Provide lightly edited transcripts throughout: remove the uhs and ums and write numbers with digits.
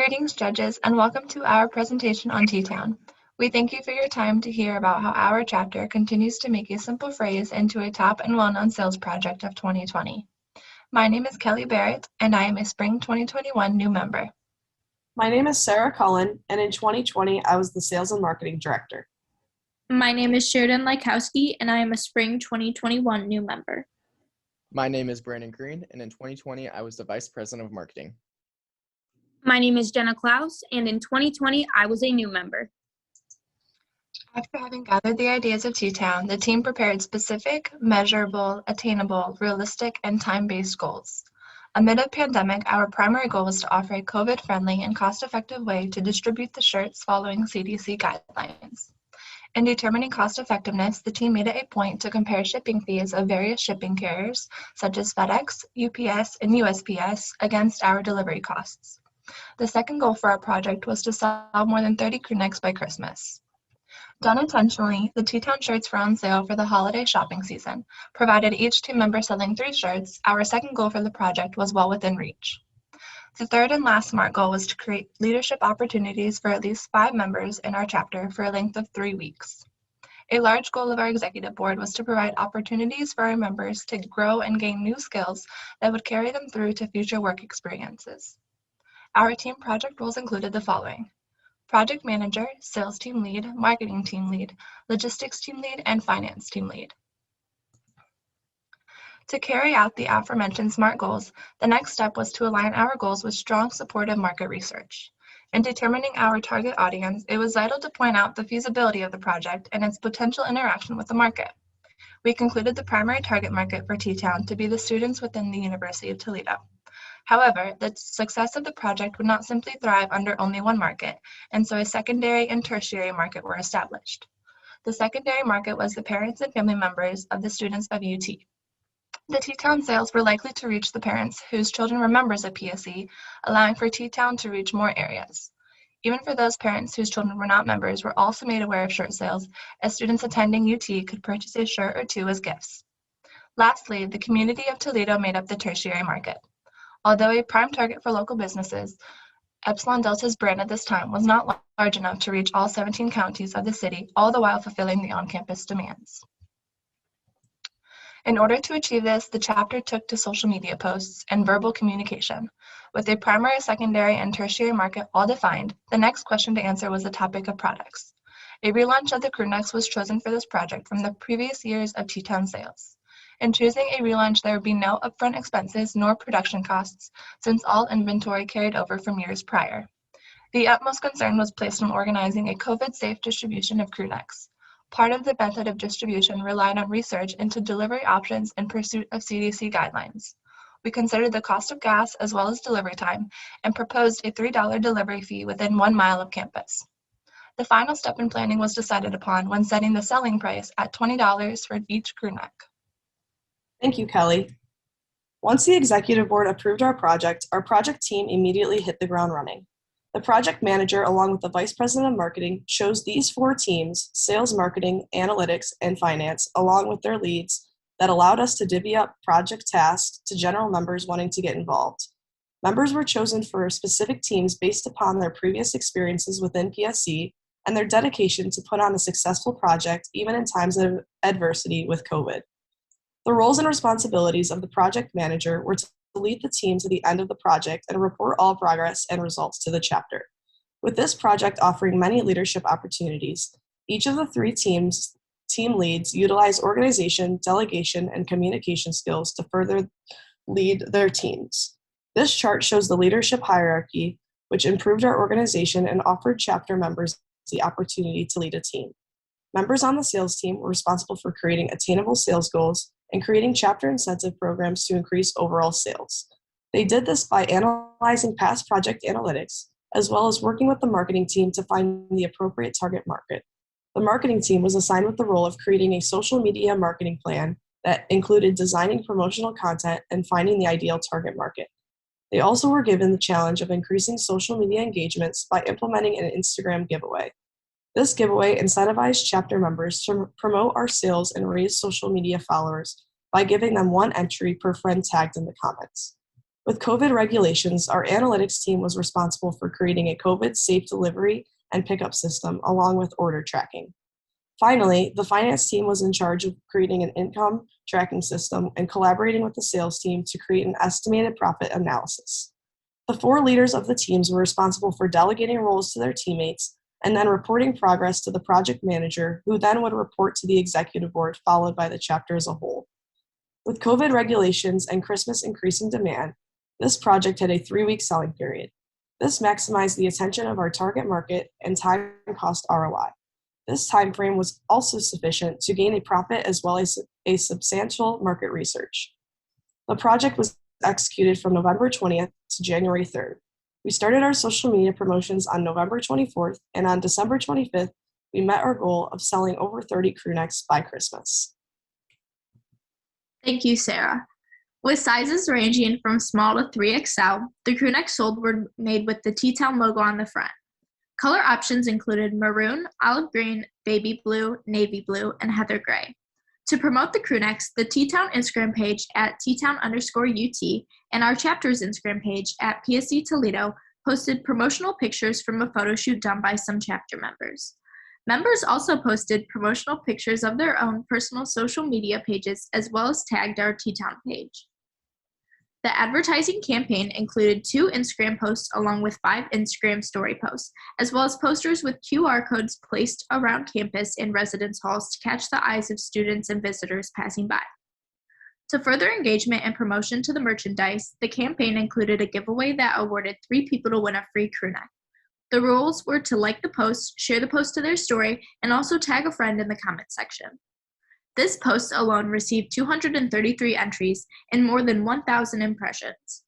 Greetings, judges, and welcome to our presentation on T-Town. We thank you for your time to hear about how our chapter continues to make a simple phrase into a top and well-known sales project of 2020. My name is Kelly Barrett, and I am a Spring 2021 new member. My name is Sarah Cullen, and in 2020, I was the Sales and Marketing Director. My name is Sheridan Lykowski, and I am a Spring 2021 new member. My name is Brandon Green, and in 2020, I was the Vice President of Marketing. My name is Jenna Klaus, and in 2020, I was a new member. After having gathered the ideas of T-Town, the team prepared specific, measurable, attainable, realistic, and time-based goals. Amid a pandemic, our primary goal was to offer a COVID-friendly and cost-effective way to distribute the shirts following CDC guidelines. In determining cost-effectiveness, the team made it a point to compare shipping fees of various shipping carriers, such as FedEx, UPS, and USPS, against our delivery costs. The second goal for our project was to sell more than 30 crew necks by Christmas. Done intentionally, the T-Town shirts were on sale for the holiday shopping season. Provided each team member selling 3 shirts, our second goal for the project was well within reach. The third and last SMART goal was to create leadership opportunities for at least 5 members in our chapter for a length of 3 weeks. A large goal of our executive board was to provide opportunities for our members to grow and gain new skills that would carry them through to future work experiences. Our team project roles included the following: project manager, sales team lead, marketing team lead, logistics team lead, and finance team lead. To carry out the aforementioned SMART goals, the next step was to align our goals with strong supportive market research. In determining our target audience, it was vital to point out the feasibility of the project and its potential interaction with the market. We concluded the primary target market for T-Town to be the students within the University of Toledo. However, the success of the project would not simply thrive under only one market, and so a secondary and tertiary market were established. The secondary market was the parents and family members of the students of UT. The T-Town sales were likely to reach the parents whose children were members of PSE, allowing for T-Town to reach more areas. Even for those parents whose children were not members were also made aware of shirt sales, as students attending UT could purchase a shirt or 2 as gifts. Lastly, the community of Toledo made up the tertiary market. Although a prime target for local businesses, Epsilon Delta's brand at this time was not large enough to reach all 17 counties of the city, all the while fulfilling the on-campus demands. In order to achieve this, the chapter took to social media posts and verbal communication. With a primary, secondary, and tertiary market all defined, the next question to answer was the topic of products. A relaunch of the crew necks was chosen for this project from the previous years of T-Town sales. In choosing a relaunch, there would be no upfront expenses nor production costs, since all inventory carried over from years prior. The utmost concern was placed on organizing a COVID-safe distribution of crew necks. Part of the method of distribution relied on research into delivery options in pursuit of CDC guidelines. We considered the cost of gas as well as delivery time and proposed a $3 delivery fee within 1 mile of campus. The final step in planning was decided upon when setting the selling price at $20 for each crew neck. Thank you, Kelly. Once the executive board approved our project team immediately hit the ground running. The project manager, along with the vice president of marketing, chose these 4 teams: sales, marketing, analytics, and finance, along with their leads, that allowed us to divvy up project tasks to general members wanting to get involved. Members were chosen for specific teams based upon their previous experiences within PSC and their dedication to put on a successful project even in times of adversity with COVID. The roles and responsibilities of the project manager were to lead the team to the end of the project and report all progress and results to the chapter. With this project offering many leadership opportunities, each of the 3 team leads utilize organization, delegation, and communication skills to further lead their teams. This chart shows the leadership hierarchy, which improved our organization and offered chapter members the opportunity to lead a team. Members on the sales team were responsible for creating attainable sales goals and creating chapter incentive programs to increase overall sales. They did this by analyzing past project analytics, as well as working with the marketing team to find the appropriate target market. The marketing team was assigned with the role of creating a social media marketing plan that included designing promotional content and finding the ideal target market. They also were given the challenge of increasing social media engagements by implementing an Instagram giveaway. This giveaway incentivized chapter members to promote our sales and raise social media followers by giving them 1 entry per friend tagged in the comments. With COVID regulations, our analytics team was responsible for creating a COVID-safe delivery and pickup system along with order tracking. Finally, the finance team was in charge of creating an income tracking system and collaborating with the sales team to create an estimated profit analysis. The 4 leaders of the teams were responsible for delegating roles to their teammates and then reporting progress to the project manager, who then would report to the executive board, followed by the chapter as a whole. With COVID regulations and Christmas increasing demand, this project had a 3-week selling period. This maximized the attention of our target market and time cost ROI. This time frame was also sufficient to gain a profit as well as a substantial market research. The project was executed from November 20th to January 3rd. We started our social media promotions on November 24th, and on December 25th, we met our goal of selling over 30 crew necks by Christmas. Thank you, Sarah. With sizes ranging from small to 3XL, the crew necks sold were made with the T-Town logo on the front. Color options included maroon, olive green, baby blue, navy blue, and heather gray. To promote the crew necks, the T-Town Instagram page at T-Town_UT and our chapter's Instagram page at PSC Toledo posted promotional pictures from a photo shoot done by some chapter members. Members also posted promotional pictures of their own personal social media pages as well as tagged our T-Town page. The advertising campaign included 2 Instagram posts along with 5 Instagram story posts, as well as posters with QR codes placed around campus and residence halls to catch the eyes of students and visitors passing by. To further engagement and promotion to the merchandise, the campaign included a giveaway that awarded 3 people to win a free crew neck. The rules were to like the post, share the post to their story, and also tag a friend in the comment section. This post alone received 233 entries and more than 1,000 impressions.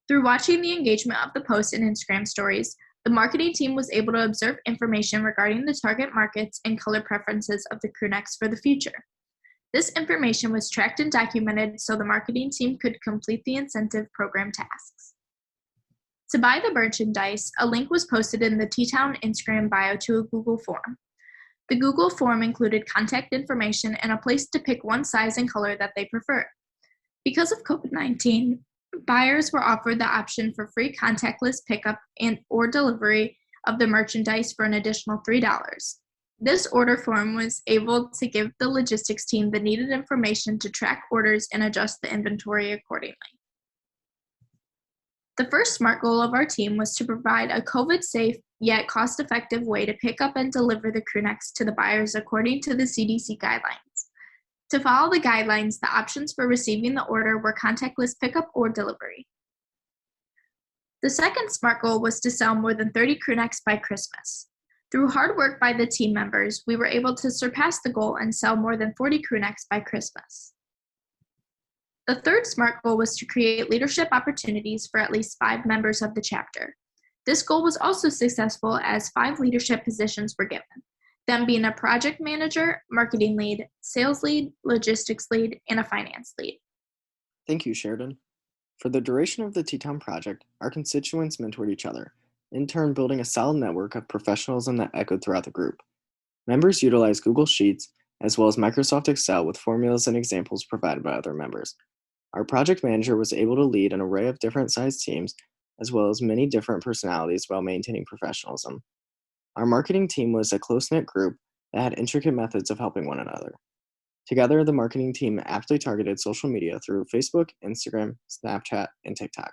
Through watching the engagement of the posts and Instagram stories, the marketing team was able to observe information regarding the target markets and color preferences of the crew necks for the future. This information was tracked and documented so the marketing team could complete the incentive program tasks. To buy the merchandise, a link was posted in the T-Town Instagram bio to a Google form. The Google form included contact information and a place to pick one size and color that they preferred. Because of COVID-19, buyers were offered the option for free contactless pickup or delivery of the merchandise for an additional $3. This order form was able to give the logistics team the needed information to track orders and adjust the inventory accordingly. The first SMART goal of our team was to provide a COVID-safe yet cost-effective way to pick up and deliver the crew necks to the buyers according to the CDC guidelines. To follow the guidelines, the options for receiving the order were contactless pickup or delivery. The second SMART goal was to sell more than 30 crew necks by Christmas. Through hard work by the team members, we were able to surpass the goal and sell more than 40 crew necks by Christmas. The third SMART goal was to create leadership opportunities for at least 5 members of the chapter. This goal was also successful as 5 leadership positions were given, them being a project manager, marketing lead, sales lead, logistics lead, and a finance lead. Thank you, Sheridan. For the duration of the T-Town project, our constituents mentored each other, in turn building a solid network of professionalism that echoed throughout the group. Members utilized Google Sheets, as well as Microsoft Excel with formulas and examples provided by other members. Our project manager was able to lead an array of different sized teams, as well as many different personalities while maintaining professionalism. Our marketing team was a close-knit group that had intricate methods of helping one another. Together, the marketing team aptly targeted social media through Facebook, Instagram, Snapchat, and TikTok,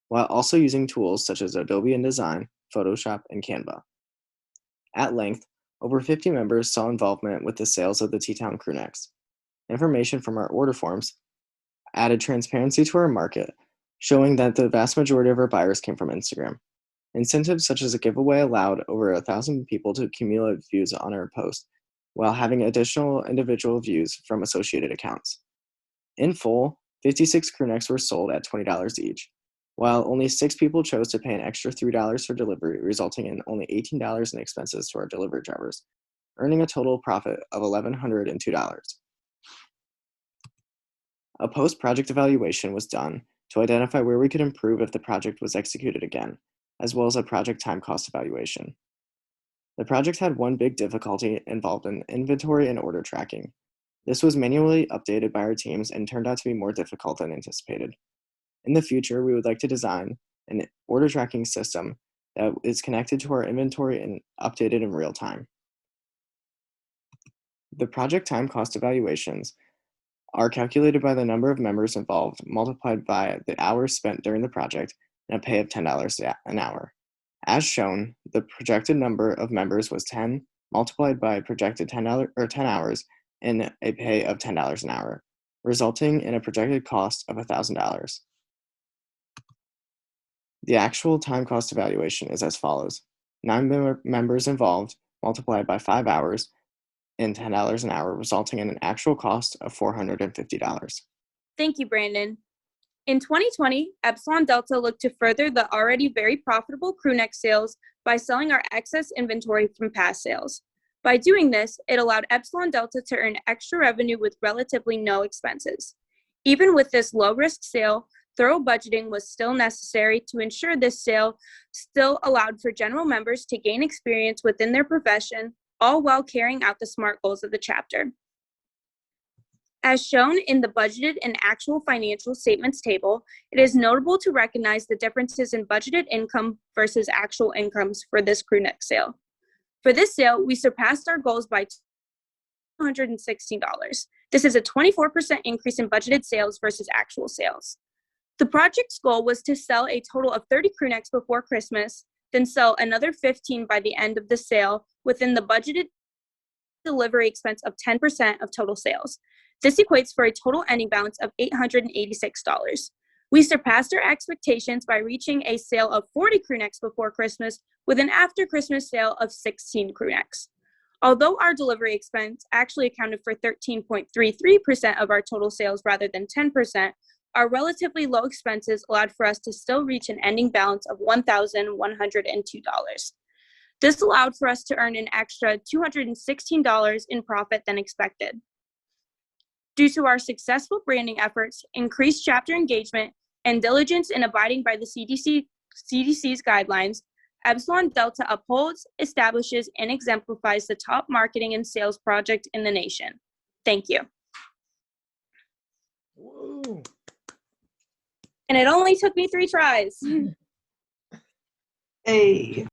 while also using tools such as Adobe InDesign, Photoshop, and Canva. At length, over 50 members saw involvement with the sales of the T-Town crew necks. Information from our order forms added transparency to our market, showing that the vast majority of our buyers came from Instagram. Incentives such as a giveaway allowed over 1,000 people to accumulate views on our post, while having additional individual views from associated accounts. In full, 56 crew necks were sold at $20 each, while only 6 people chose to pay an extra $3 for delivery, resulting in only $18 in expenses to our delivery drivers, earning a total profit of $1,102. A post-project evaluation was done to identify where we could improve if the project was executed again, as well as a project time cost evaluation. The project had one big difficulty involved in inventory and order tracking. This was manually updated by our teams and turned out to be more difficult than anticipated. In the future, we would like to design an order tracking system that is connected to our inventory and updated in real time. The project time cost evaluations are calculated by the number of members involved multiplied by the hours spent during the project and a pay of $10 an hour. As shown, the projected number of members was 10 multiplied by projected 10 hours and a pay of $10 an hour, resulting in a projected cost of $1,000. The actual time cost evaluation is as follows: 9 members involved multiplied by 5 hours and $10 an hour, resulting in an actual cost of $450. Thank you, Brandon. In 2020, Epsilon Delta looked to further the already very profitable crew neck sales by selling our excess inventory from past sales. By doing this, it allowed Epsilon Delta to earn extra revenue with relatively no expenses. Even with this low-risk sale, thorough budgeting was still necessary to ensure this sale still allowed for general members to gain experience within their profession, all while carrying out the SMART goals of the chapter. As shown in the budgeted and actual financial statements table, it is notable to recognize the differences in budgeted income versus actual incomes for this crew neck sale. For this sale, we surpassed our goals by $216. This is a 24% increase in budgeted sales versus actual sales. The project's goal was to sell a total of 30 crew necks before Christmas, then sell another 15 by the end of the sale within the budgeted delivery expense of 10% of total sales. This equates for a total ending balance of $886. We surpassed our expectations by reaching a sale of 40 crew necks before Christmas with an after Christmas sale of 16 crew necks. Although our delivery expense actually accounted for 13.33% of our total sales rather than 10%, our relatively low expenses allowed for us to still reach an ending balance of $1,102. This allowed for us to earn an extra $216 in profit than expected. Due to our successful branding efforts, increased chapter engagement, and diligence in abiding by the CDC's guidelines, Epsilon Delta upholds, establishes, and exemplifies the top marketing and sales project in the nation. Thank you. Whoa. And it only took me 3 tries. Hey.